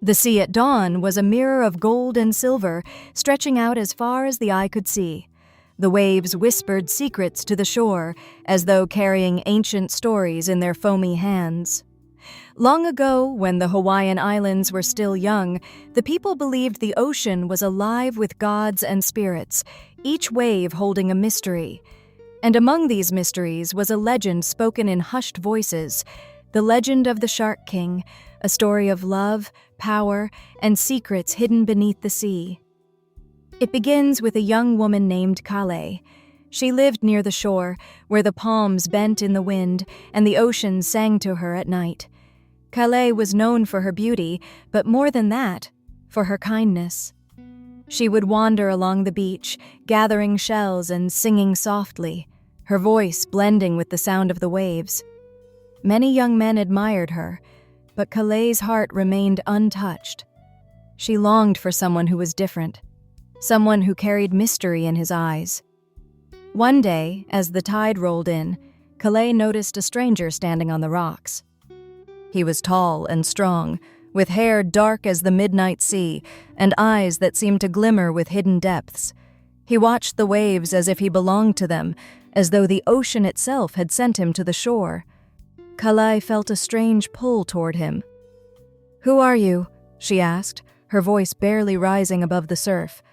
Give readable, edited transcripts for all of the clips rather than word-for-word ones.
The sea at dawn was a mirror of gold and silver, stretching out as far as the eye could see. The waves whispered secrets to the shore, as though carrying ancient stories in their foamy hands. Long ago, when the Hawaiian Islands were still young, the people believed the ocean was alive with gods and spirits, each wave holding a mystery. And among these mysteries was a legend spoken in hushed voices, the legend of the Shark King, a story of love, power, and secrets hidden beneath the sea. It begins with a young woman named Kale. She lived near the shore, where the palms bent in the wind and the ocean sang to her at night. Kale was known for her beauty, but more than that, for her kindness. She would wander along the beach, gathering shells and singing softly, her voice blending with the sound of the waves. Many young men admired her, but Kale's heart remained untouched. She longed for someone who was different, someone who carried mystery in his eyes. One day, as the tide rolled in, Kale noticed a stranger standing on the rocks. He was tall and strong, with hair dark as the midnight sea and eyes that seemed to glimmer with hidden depths. He watched the waves as if he belonged to them, as though the ocean itself had sent him to the shore. Kale felt a strange pull toward him. "Who are you?" she asked, her voice barely rising above the surf.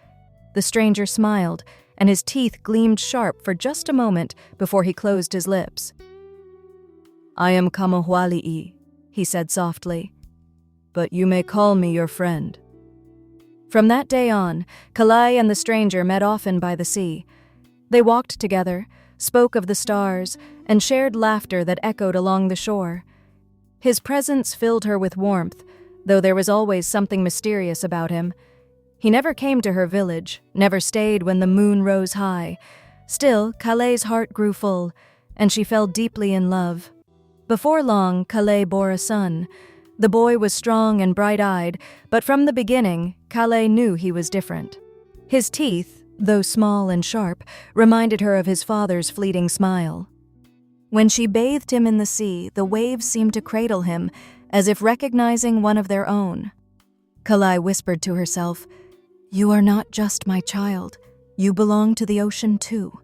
The stranger smiled, and his teeth gleamed sharp for just a moment before he closed his lips. "I am Kamohuali'i," he said softly, "but you may call me your friend." From that day on, Kale and the stranger met often by the sea. They walked together, spoke of the stars, and shared laughter that echoed along the shore. His presence filled her with warmth, though there was always something mysterious about him. He never came to her village, never stayed when the moon rose high. Still, Kale's heart grew full, and she fell deeply in love. Before long, Kale bore a son. The boy was strong and bright-eyed, but from the beginning, Kale knew he was different. His teeth, though small and sharp, reminded her of his father's fleeting smile. When she bathed him in the sea, the waves seemed to cradle him, as if recognizing one of their own. Kale whispered to herself, "You are not just my child. You belong to the ocean too."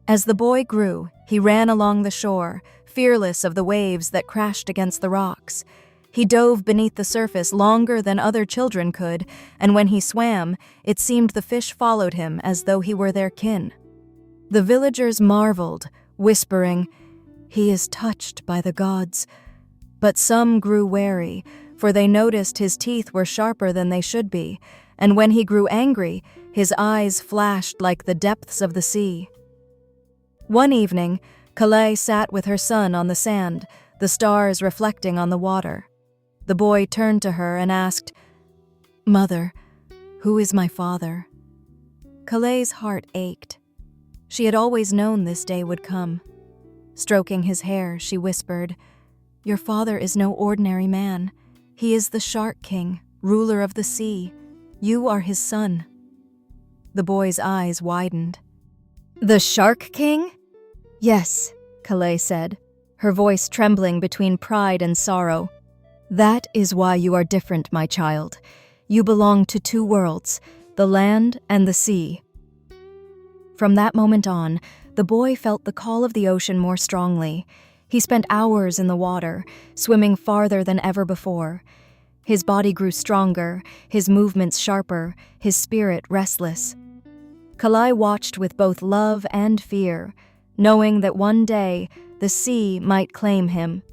As the boy grew, he ran along the shore, fearless of the waves that crashed against the rocks. He dove beneath the surface longer than other children could, and when he swam, it seemed the fish followed him as though he were their kin. The villagers marveled, whispering, "He is touched by the gods." But some grew wary, for they noticed his teeth were sharper than they should be, and when he grew angry, his eyes flashed like the depths of the sea. One evening, Kale sat with her son on the sand, the stars reflecting on the water. The boy turned to her and asked, "Mother, who is my father?" Kale's heart ached. She had always known this day would come. Stroking his hair, she whispered, "Your father is no ordinary man. He is the Shark King, ruler of the sea. You are his son." The boy's eyes widened. "The Shark King?" "Yes," Kale said, her voice trembling between pride and sorrow. "That is why you are different, my child. You belong to two worlds, the land and the sea." From that moment on, the boy felt the call of the ocean more strongly. He spent hours in the water, swimming farther than ever before. His body grew stronger, his movements sharper, his spirit restless. Kale watched with both love and fear, knowing that one day the sea might claim him.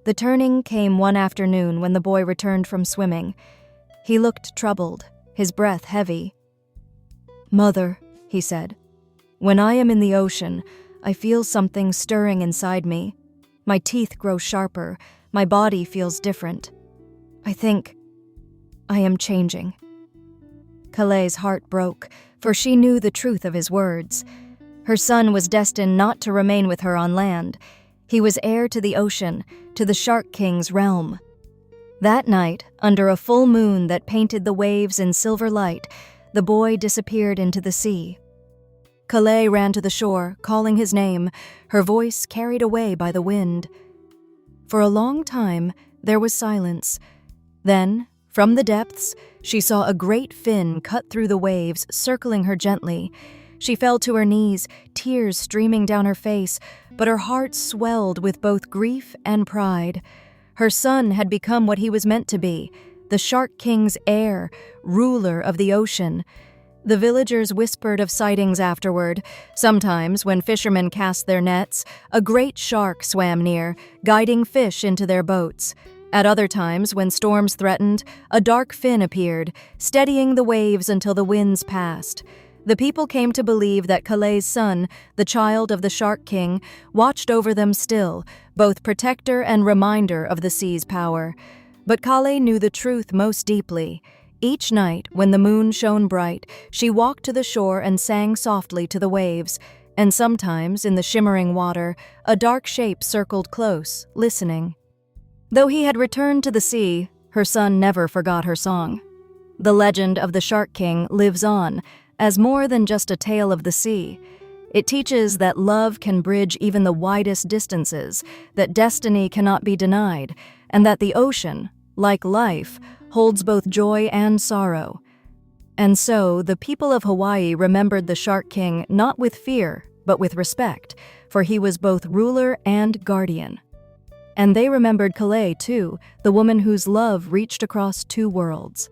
The turning came one afternoon when the boy returned from swimming. He looked troubled, his breath heavy. "Mother," he said, "when I am in the ocean, I feel something stirring inside me. My teeth grow sharper, my body feels different. I think I am changing." Kale's heart broke, for she knew the truth of his words. Her son was destined not to remain with her on land. He was heir to the ocean, to the Shark King's realm. That night, under a full moon that painted the waves in silver light, the boy disappeared into the sea. Kale ran to the shore, calling his name, her voice carried away by the wind. For a long time, There was silence. Then, from the depths, she saw a great fin cut through the waves, circling her gently. She fell to her knees, tears streaming down her face, but her heart swelled with both grief and pride. Her son had become what he was meant to be, the Shark King's heir, ruler of the ocean. The villagers whispered of sightings afterward. Sometimes, when fishermen cast their nets, a great shark swam near, guiding fish into their boats. At other times, when storms threatened, a dark fin appeared, steadying the waves until the winds passed. The people came to believe that Kalei's son, the child of the Shark King, watched over them still, both protector and reminder of the sea's power. But Kalei knew the truth most deeply. Each night, when the moon shone bright, she walked to the shore and sang softly to the waves, and sometimes, in the shimmering water, a dark shape circled close, listening. Though he had returned to the sea, her son never forgot her song. The legend of the Shark King lives on, as more than just a tale of the sea. It teaches that love can bridge even the widest distances, that destiny cannot be denied, and that the ocean, like life, holds both joy and sorrow. And so, the people of Hawaii remembered the Shark King not with fear, but with respect, for he was both ruler and guardian. And they remembered Kalei, too, the woman whose love reached across two worlds.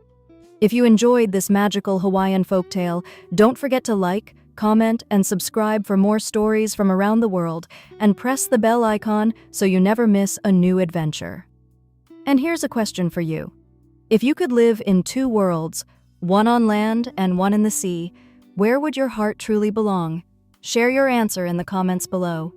If you enjoyed this magical Hawaiian folktale, don't forget to like, comment, and subscribe for more stories from around the world, and press the bell icon so you never miss a new adventure. And here's a question for you. If you could live in two worlds, one on land and one in the sea, where would your heart truly belong? Share your answer in the comments below.